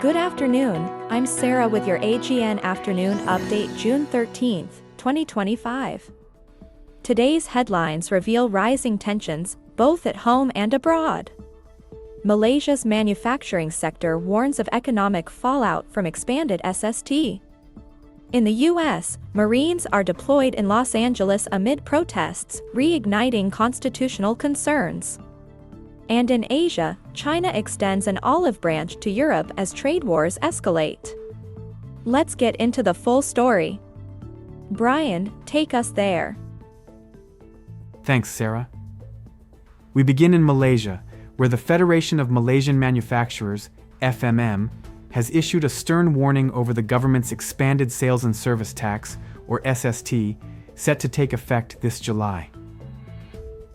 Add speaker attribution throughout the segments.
Speaker 1: Good afternoon, I'm Sarah with your AGN Afternoon Update June 13, 2025. Today's headlines reveal rising tensions, both at home and abroad. Malaysia's manufacturing sector warns of economic fallout from expanded SST. In the US, Marines are deployed in Los Angeles amid protests, reigniting constitutional concerns. And in Asia, China extends an olive branch to Europe as trade wars escalate. Let's get into the full story. Brian, take us there.
Speaker 2: Thanks, Sarah. We begin in Malaysia, where the Federation of Malaysian Manufacturers, FMM, has issued a stern warning over the government's expanded sales and service tax, or SST, set to take effect this July.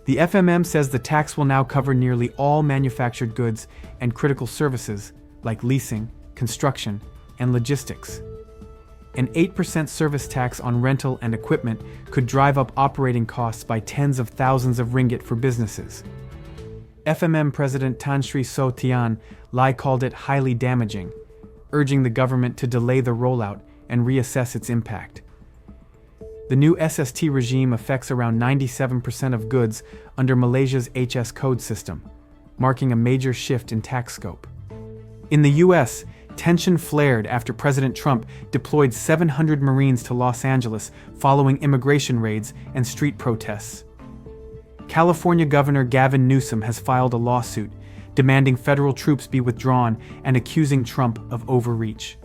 Speaker 2: The FMM says the tax will now cover nearly all manufactured goods and critical services like leasing, construction, and logistics. An 8% service tax on rental and equipment could drive up operating costs by tens of thousands of ringgit for businesses. FMM President Tan Sri So Tian Lai called it highly damaging, urging the government to delay the rollout and reassess its impact. The new SST regime affects around 97% of goods under Malaysia's HS code system, marking a major shift in tax scope. In the US, tension flared after President Trump deployed 700 Marines to Los Angeles following immigration raids and street protests. California Governor Gavin Newsom has filed a lawsuit demanding federal troops be withdrawn and accusing Trump of overreach.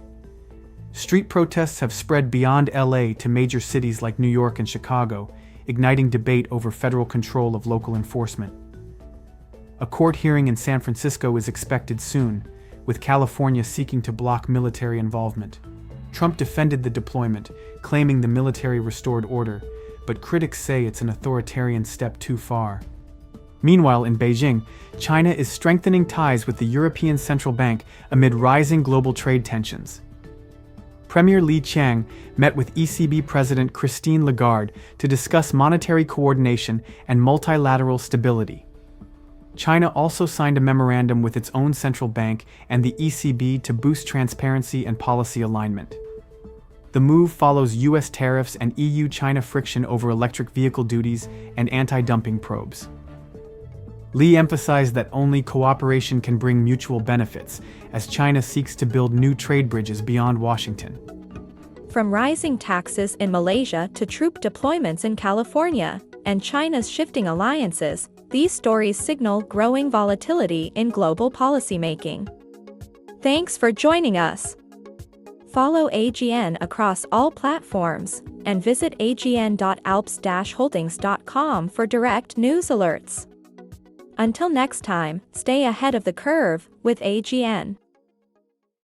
Speaker 2: Street protests have spread beyond LA to major cities like New York and Chicago, igniting debate over federal control of local enforcement. A court hearing in San Francisco is expected soon, with California seeking to block military involvement. Trump defended the deployment, claiming the military restored order, but critics say it's an authoritarian step too far. Meanwhile, in Beijing, China is strengthening ties with the European Central Bank amid rising global trade tensions. Premier Li Qiang met with ECB President Christine Lagarde to discuss monetary coordination and multilateral stability. China also signed a memorandum with its own central bank and the ECB to boost transparency and policy alignment. The move follows US tariffs and EU-China friction over electric vehicle duties and anti-dumping probes. Li emphasized that only cooperation can bring mutual benefits, as China seeks to build new trade bridges beyond Washington.
Speaker 1: From rising taxes in Malaysia to troop deployments in California and China's shifting alliances, these stories signal growing volatility in global policymaking. Thanks for joining us. Follow AGN across all platforms and visit agn.alps-holdings.com for direct news alerts. Until next time, stay ahead of the curve with AGN.